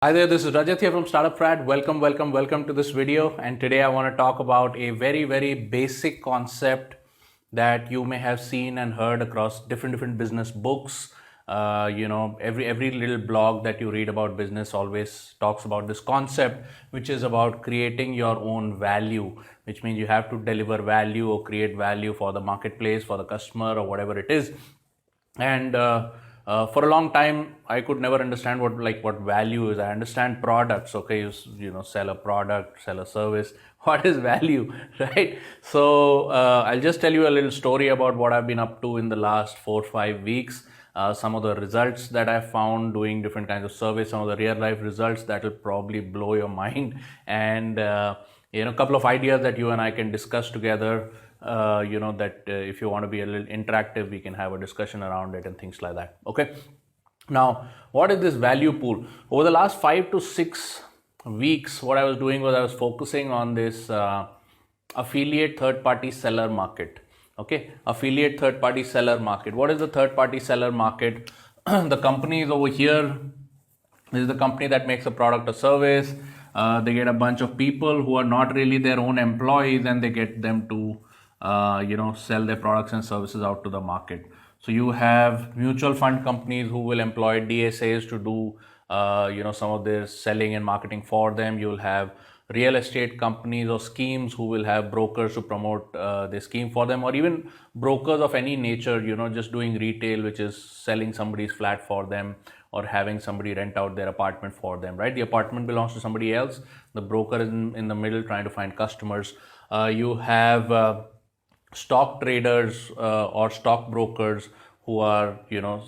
Hi there, this is Rajat here from StartupFrat. Welcome to this video. And today I want to talk about a very basic concept that you may have seen and heard across different business books. Every little blog that you read about business always talks about this concept, which is about creating your own value, which means you have to deliver value or create value for the marketplace, for the customer, or whatever it is. And for a long time, I could never understand what value is. I understand products. Okay, you sell a product, sell a service. What is value, right? So I'll just tell you a little story about what I've been up to in the last 4 or 5 weeks. Some of the results that I found doing different kinds of surveys, some of the real life results that will probably blow your mind, and a couple of ideas that you and I can discuss together. If you want to be a little interactive, we can have a discussion around it and things like that. Okay. Now, what is this value pool? Over the last 5 to 6 weeks, what I was doing was I was focusing on this affiliate third-party seller market. Okay, affiliate third-party seller market. What is the third-party seller market? The company is over here. This is the company that makes a product or service. They get a bunch of people who are not really their own employees, and they get them to sell their products and services out to the market. So you have mutual fund companies who will employ DSAs to do some of their selling and marketing for them. You'll have real estate companies or schemes who will have brokers to promote their scheme for them, or even brokers of any nature, just doing retail, which is selling somebody's flat for them or having somebody rent out their apartment for them, right? The apartment belongs to somebody else. The broker is in the middle trying to find customers. You have stock traders or stock brokers who are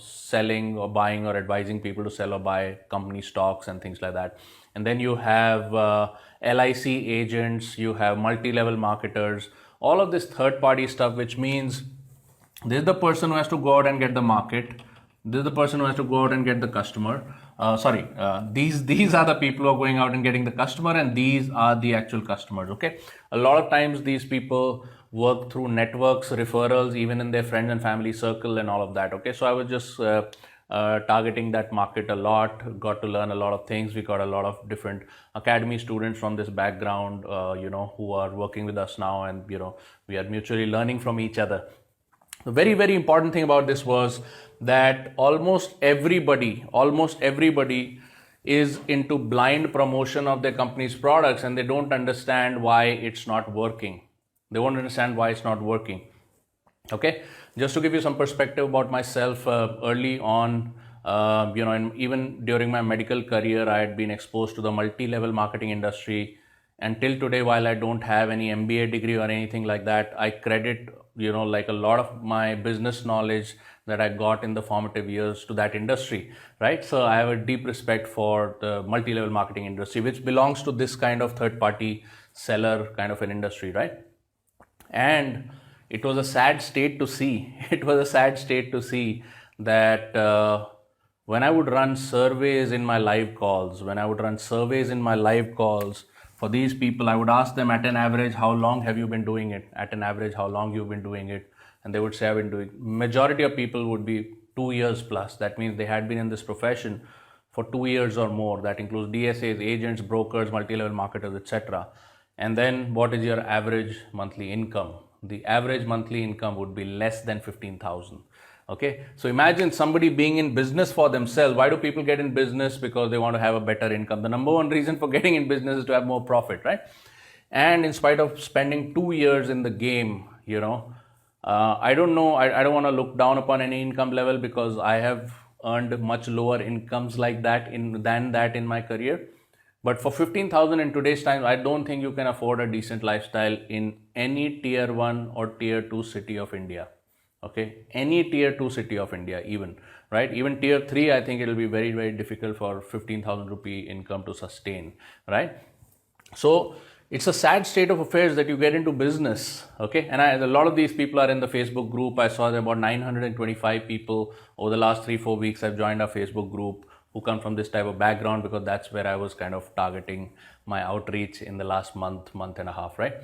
selling or buying or advising people to sell or buy company stocks and things like that. And then you have LIC agents, you have multi-level marketers, all of this third-party stuff, which means this is the person who has to go out and get the market. This is the person who has to go out and get the customer. These are the people who are going out and getting the customer, and these are the actual customers. Okay, a lot of times these people work through networks, referrals, even in their friends and family circle and all of that. Okay, so I was just targeting that market a lot, got to learn a lot of things. We got a lot of different academy students from this background, who are working with us now, and we are mutually learning from each other. The very important thing about this was that almost everybody is into blind promotion of their company's products, and they don't understand why it's not working. They won't understand why it's not working. Okay, just to give you some perspective about myself, early on, even during my medical career, I had been exposed to the multi-level marketing industry. Until today, while I don't have any MBA degree or anything like that, I credit, like a lot of my business knowledge that I got in the formative years to that industry, right? So I have a deep respect for the multi-level marketing industry, which belongs to this kind of third-party seller kind of an industry, right? And it was a sad state to see. It was a sad state to see that when I would run surveys in my live calls, for these people, I would ask them at an average, how long have you been doing it? At an average, how long you've been doing it? And they would say, I've been doing. Majority of people would be 2 years plus. That means they had been in this profession for 2 years or more. That includes DSAs, agents, brokers, multi-level marketers, etc. And then what is your average monthly income? The average monthly income would be less than 15,000. Okay, so imagine somebody being in business for themselves. Why do people get in business? Because they want to have a better income. The number one reason for getting in business is to have more profit, right? And in spite of spending 2 years in the game, I don't know, I don't want to look down upon any income level, because I have earned much lower incomes like that than that in my career. But for 15,000 in today's time, I don't think you can afford a decent lifestyle in any tier 1 or tier 2 city of India. Okay, any tier 2 city of India, even, right? Even tier 3, I think it will be very difficult for 15,000 rupee income to sustain, right? So it's a sad state of affairs that you get into business. Okay, and a lot of these people are in the Facebook group. I saw there about 925 people over the last 3-4 weeks have joined our Facebook group who come from this type of background, because that's where I was kind of targeting my outreach in the last month and a half, right?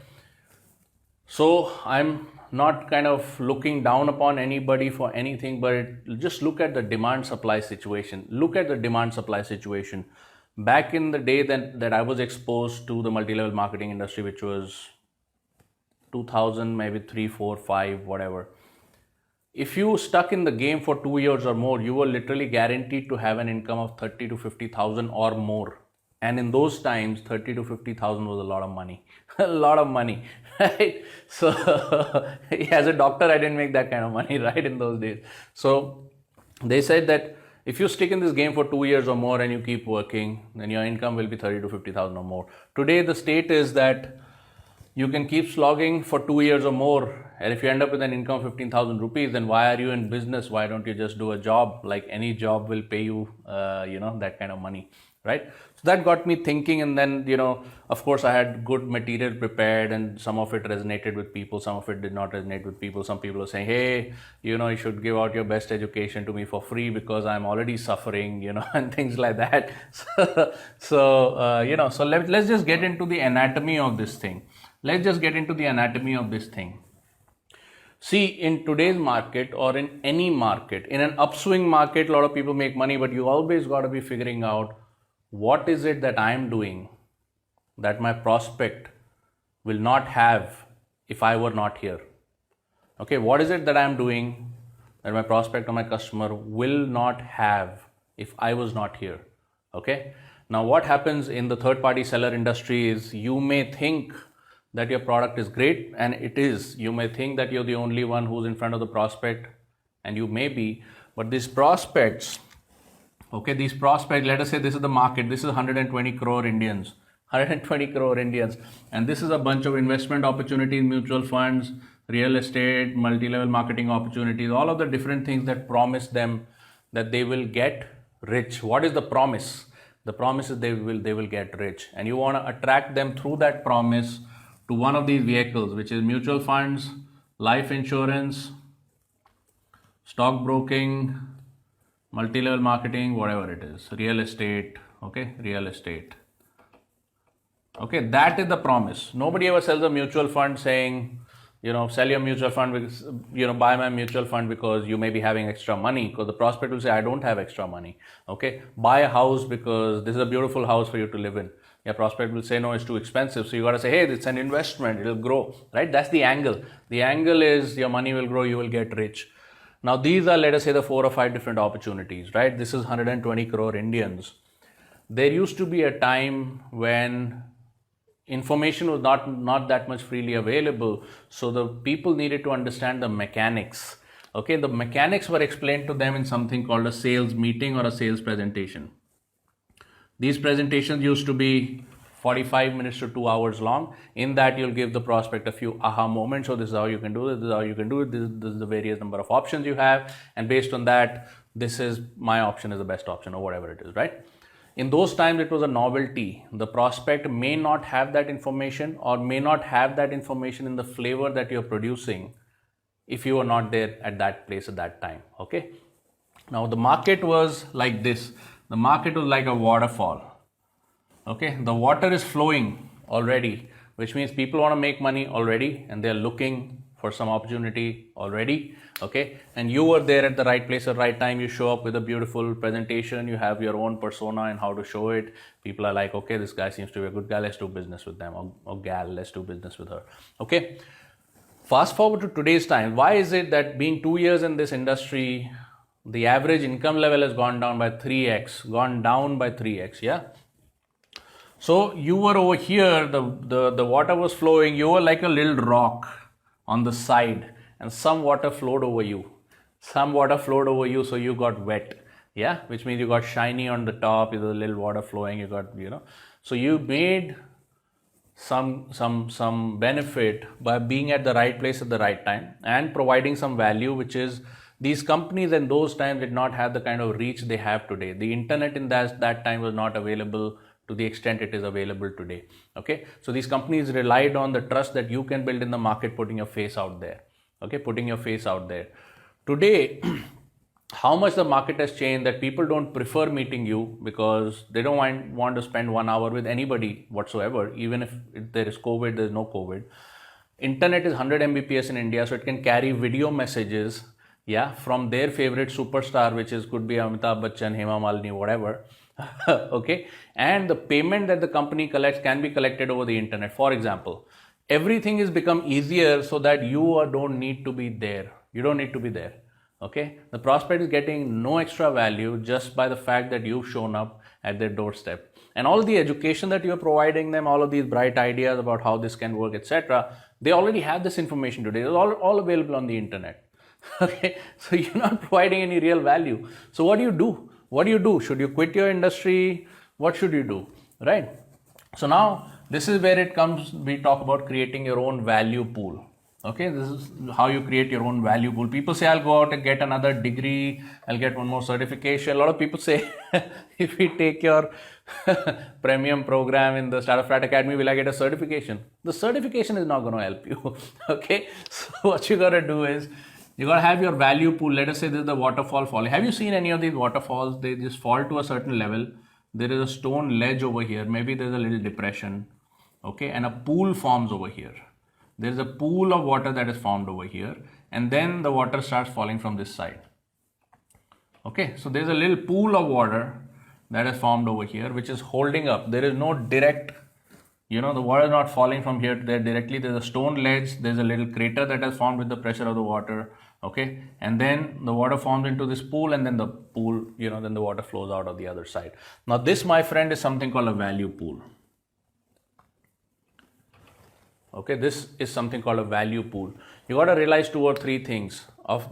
So I'm not kind of looking down upon anybody for anything, but just look at the demand supply situation. back in the day that I was exposed to the multi-level marketing industry, which was 2000, maybe 3, 4, 5, whatever. If you stuck in the game for 2 years or more, you were literally guaranteed to have an income of 30 to 50,000 or more. And in those times, 30 to 50,000 was a lot of money, a lot of money, right? So as a doctor, I didn't make that kind of money, right, in those days. So they said that if you stick in this game for 2 years or more and you keep working, then your income will be 30 to 50,000 or more. Today, the state is that you can keep slogging for 2 years or more, and if you end up with an income of 15,000 rupees, then why are you in business? Why don't you just do a job? Like any job will pay you, that kind of money, right? So that got me thinking, and then, of course, I had good material prepared, and some of it resonated with people, some of it did not resonate with people. Some people are saying, hey, you should give out your best education to me for free because I'm already suffering, and things like that. So let's just get into the anatomy of this thing. See, in today's market or in any market, in an upswing market, a lot of people make money, but you always got to be figuring out what is it that I'm doing that my prospect will not have if I were not here. Okay, what is it that I'm doing that my prospect or my customer will not have if I was not here? Okay, now what happens in the third-party seller industry is you may think that your product is great, and it is. You may think that you're the only one who's in front of the prospect, and you may be, but these prospects, let us say this is the market, this is 120 crore Indians, and this is a bunch of investment opportunities, mutual funds, real estate, multi-level marketing opportunities, all of the different things that promise them that they will get rich. What is the promise? The promise is they will get rich, and you want to attract them through that promise to one of these vehicles, which is mutual funds, life insurance, stock broking, multi-level marketing, whatever it is, real estate, that is the promise. Nobody ever sells a mutual fund saying, sell your mutual fund because, buy my mutual fund because you may be having extra money, because the prospect will say, I don't have extra money. Okay, buy a house because this is a beautiful house for you to live in. Your prospect will say, no, it's too expensive. So you got to say, hey, it's an investment, it'll grow, right? That's the angle. The angle is your money will grow, you will get rich. Now, these are, let us say, the 4 or 5 different opportunities, right? This is 120 crore Indians. There used to be a time when information was not that much freely available. So the people needed to understand the mechanics. Okay, the mechanics were explained to them in something called a sales meeting or a sales presentation. These presentations used to be 45 minutes to 2 hours long. In that, you'll give the prospect a few aha moments. So this is how you can do it, this is how you can do it, this is the various number of options you have. And based on that, this is my option is the best option or whatever it is, right? In those times, it was a novelty. The prospect may not have that information or may not have that information in the flavor that you're producing if you are not there at that place at that time, okay? Now, the market was like this. The market was like a waterfall, okay? The water is flowing already, which means people want to make money already and they're looking for some opportunity already, okay? And you were there at the right place at the right time. You show up with a beautiful presentation. You have your own persona and how to show it. People are like, okay, this guy seems to be a good guy. Let's do business with them. Or gal, let's do business with her, okay? Fast forward to today's time. Why is it that being 2 years in this industry, the average income level has gone down by 3x, yeah? So you were over here, the water was flowing, you were like a little rock on the side and some water flowed over you. So you got wet, yeah? Which means you got shiny on the top, there's a little water flowing, you got, So you made some benefit by being at the right place at the right time and providing some value, which is these companies in those times did not have the kind of reach they have today. The internet in that time was not available to the extent it is available today. Okay, so these companies relied on the trust that you can build in the market, putting your face out there. Okay, putting your face out there. Today, how much the market has changed that people don't prefer meeting you because they don't want to spend 1 hour with anybody whatsoever, even if there is COVID, there is no COVID. Internet is 100 Mbps in India, so it can carry video messages, yeah, from their favorite superstar, which could be Amitabh Bachchan, Hema Malini, whatever, Okay, and the payment that the company collects can be collected over the internet. For example, everything has become easier so that you don't need to be there. You don't need to be there. Okay, the prospect is getting no extra value just by the fact that you've shown up at their doorstep, and all the education that you're providing them, all of these bright ideas about how this can work, etc., they already have this information today. It's all available on the internet. Okay, so you're not providing any real value. So what do you do? What do you do? Should you quit your industry? What should you do? Right? So now this is where it comes. We talk about creating your own value pool. Okay, this is how you create your own value pool. People say, I'll go out and get another degree, I'll get one more certification. A lot of people say, if we take your premium program in the StartupFrat Academy, will I get a certification? The certification is not going to help you. Okay, so what you got to do is, you got to have your value pool. Let us say this is the waterfall falling. Have you seen any of these waterfalls? They just fall to a certain level. There is a stone ledge over here. Maybe there's a little depression. Okay, and a pool forms over here. There's a pool of water that is formed over here, and then the water starts falling from this side. Okay, so there's a little pool of water that is formed over here, which is holding up. There is no direct, the water is not falling from here to there directly. There's a stone ledge, there's a little crater that has formed with the pressure of the water. Okay, and then the water forms into this pool, and then the pool, then the water flows out of the other side. Now this, my friend, is something called a value pool. Okay, this is something called a value pool. You got to realize 2 or 3 things.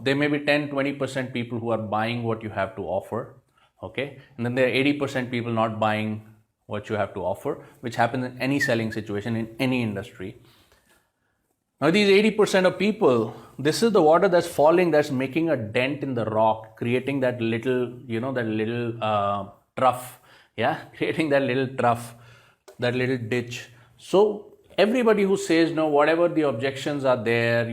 There may be 10-20% people who are buying what you have to offer. Okay, and then there are 80% people not buying what you have to offer, which happens in any selling situation in any industry. Now these 80% of people, this is the water that's falling, that's making a dent in the rock, creating that little, trough. Yeah, creating that little trough, that little ditch. So everybody who says no, whatever the objections are there,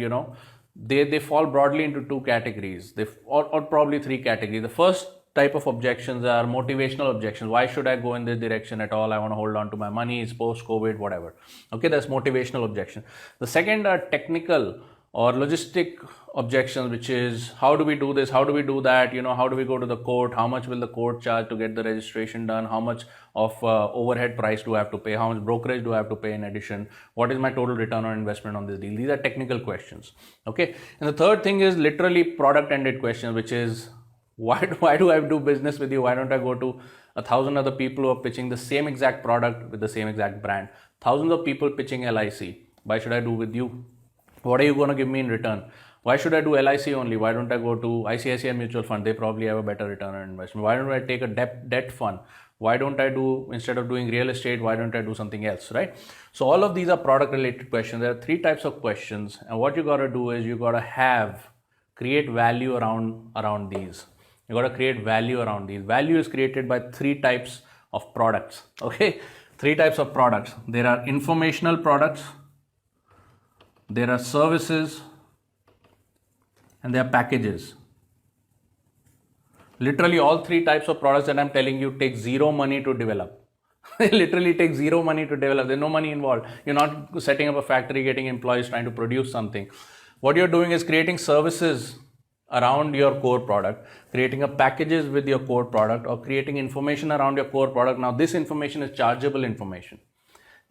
they fall broadly into 2 categories, or probably 3 categories. The first type of objections are motivational objections. Why should I go in this direction at all? I want to hold on to my money. It's post-COVID, whatever. Okay, that's motivational objection. The second are technical or logistic objections, which is, how do we do this? How do we do that? How do we go to the court? How much will the court charge to get the registration done? How much of overhead price do I have to pay? How much brokerage do I have to pay in addition? What is my total return on investment on this deal? These are technical questions. Okay. And the third thing is literally product-ended questions, which is, why do I do business with you? Why don't I go to 1,000 other people who are pitching the same exact product with the same exact brand? Thousands of people pitching LIC. Why should I do with you? What are you going to give me in return? Why should I do LIC only? Why don't I go to ICICI mutual fund? They probably have a better return on investment. Why don't I take a debt fund? Why don't I do, instead of doing real estate, why don't I do something else, right? So all of these are product related questions. There are 3 types of questions, and what you got to do is you got to create value around these. You got to create value around these. Value is created by 3 types of products. Okay, 3 types of products. There are informational products, there are services, and there are packages. Literally all 3 types of products that I'm telling you take 0 money to develop. They literally take 0 money to develop. There's no money involved. You're not setting up a factory, getting employees, trying to produce something. What you're doing is creating services around your core product, creating a packages with your core product, or creating information around your core product. Now this information is chargeable information.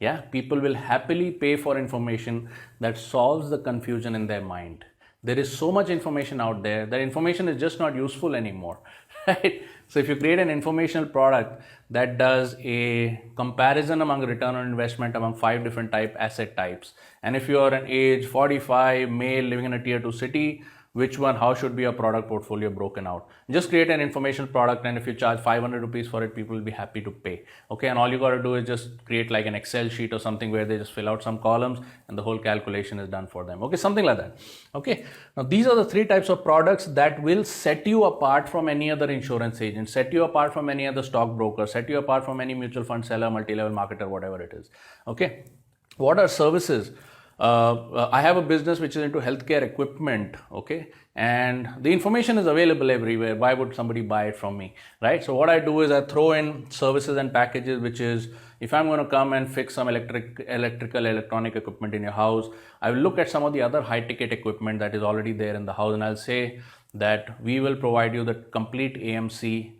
Yeah, people will happily pay for information that solves the confusion in their mind. There is so much information out there that information is just not useful anymore, right? So if you create an informational product that does a comparison among return on investment among 5 different asset types, and if you are an age 45 male living in a tier 2 city, which one, how should be your product portfolio broken out? Just create an informational product, and if you charge 500 rupees for it, people will be happy to pay. Okay, and all you got to do is just create like an Excel sheet or something where they just fill out some columns and the whole calculation is done for them. Okay, something like that. Okay, now these are the 3 types of products that will set you apart from any other insurance agent, set you apart from any other stockbroker, set you apart from any mutual fund seller, multi-level marketer, whatever it is. Okay, what are services? I have a business which is into healthcare equipment, okay, and the information is available everywhere. Why would somebody buy it from me, right? So what I do is I throw in services and packages, which is, if I'm going to come and fix some electronic equipment in your house, I will look at some of the other high ticket equipment that is already there in the house, and I'll say that we will provide you the complete AMC,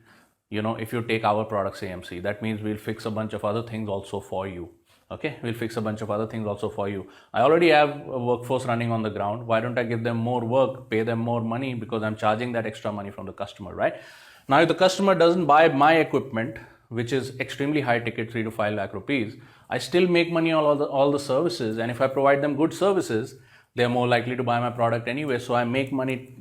if you take our products AMC. That means we'll fix a bunch of other things also for you. Okay, we'll fix a bunch of other things also for you. I already have a workforce running on the ground. Why don't I give them more work, pay them more money, because I'm charging that extra money from the customer, right? Now, if the customer doesn't buy my equipment, which is extremely high ticket, 3 to 5 lakh rupees, I still make money on all the services. And if I provide them good services, they're more likely to buy my product anyway. So I make money,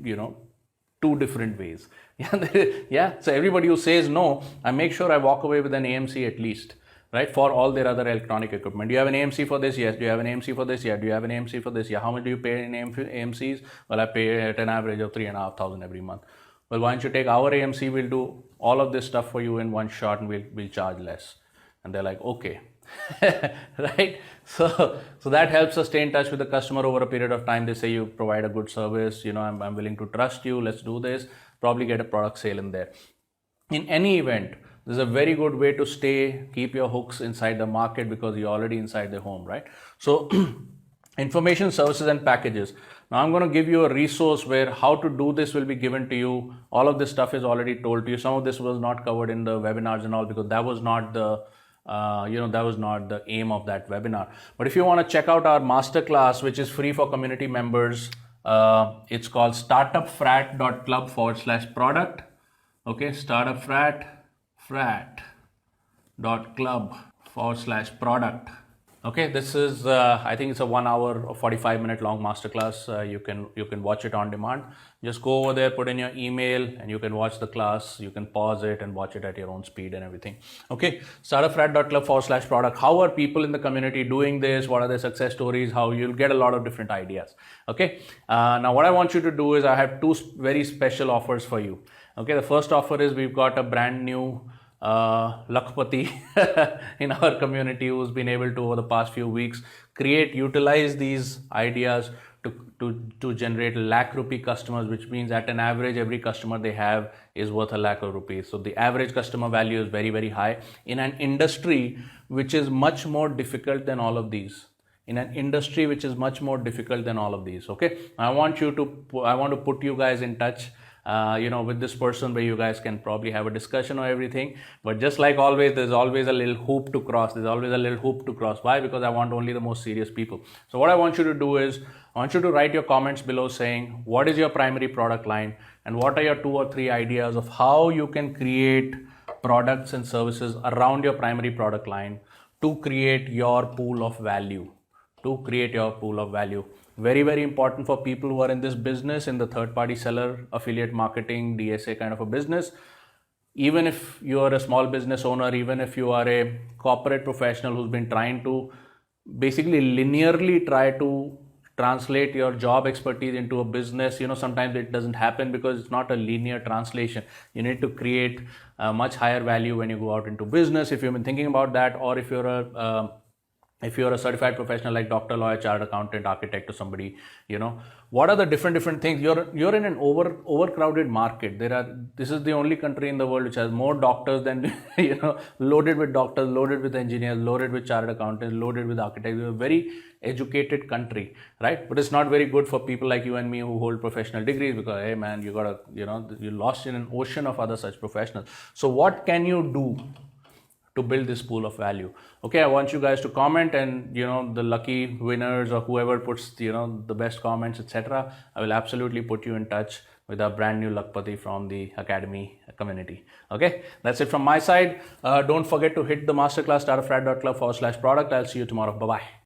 2 different ways. Yeah. So everybody who says no, I make sure I walk away with an AMC at least, right? For all their other electronic equipment. Do you have an AMC for this? Yes. Do you have an AMC for this? Yeah. Do you have an AMC for this? Yeah. How much do you pay in AMCs? Well, I pay at an average of 3,500 every month. Well, why don't you take our AMC? We'll do all of this stuff for you in one shot, and we'll charge less. And they're like, okay. Right? So that helps us stay in touch with the customer over a period of time. They say you provide a good service, I'm willing to trust you, let's do this, probably get a product sale in there. In any event, this is a very good way to keep your hooks inside the market, because you're already inside the home, right? So information, services, and packages. Now I'm going to give you a resource where how to do this will be given to you. All of this stuff is already told to you. Some of this was not covered in the webinars and all, because that was not the aim of that webinar. But if you want to check out our masterclass, which is free for community members, it's called startupfrat.club/product. Okay, startupfrat.club/product. Okay, this is I think it's a 1 hour or 45-minute long masterclass. You can watch it on demand. Just go over there, put in your email, and you can watch the class. You can pause it and watch it at your own speed and everything. Okay, startupfrat.club/product. How are people in the community doing this? What are their success stories? How you'll get a lot of different ideas. Okay, now what I want you to do is I have 2 very special offers for you. Okay, the first offer is we've got a brand new Lakhpati in our community who's been able to, over the past few weeks, utilize these ideas to generate lakh rupee customers, which means at an average every customer they have is worth a lakh of rupees. So the average customer value is very, very high in an industry which is much more difficult than all of these. Okay, I want to put you guys in touch with this person, where you guys can probably have a discussion or everything. But just like always, there's always a little hoop to cross. Why? Because I want only the most serious people. So what I want you to do is, I want you to write your comments below saying, what is your primary product line? And what are your 2 or 3 ideas of how you can create products and services around your primary product line to create your pool of value. Very, very important for people who are in this business, in the third-party seller, affiliate marketing, DSA kind of a business. Even if you are a small business owner, even if you are a corporate professional who's been trying to basically linearly try to translate your job expertise into a business, sometimes it doesn't happen because it's not a linear translation. You need to create a much higher value when you go out into business. If you've been thinking about that, or if you're a certified professional like doctor, lawyer, chartered accountant, architect, or somebody, what are the different things? You're in an overcrowded market. This is the only country in the world which has more doctors than, loaded with doctors, loaded with engineers, loaded with chartered accountants, loaded with architects. It's a very educated country, right? But it's not very good for people like you and me who hold professional degrees, because, hey man, you're lost in an ocean of other such professionals. So what can you do to build this pool of value? Okay, I want you guys to comment, and the lucky winners or whoever puts the best comments, etc., I will absolutely put you in touch with our brand new Lakhpati from the Academy community. Okay, that's it from my side. Don't forget to hit the masterclass startupfrat.club/product. I'll see you tomorrow. Bye-bye.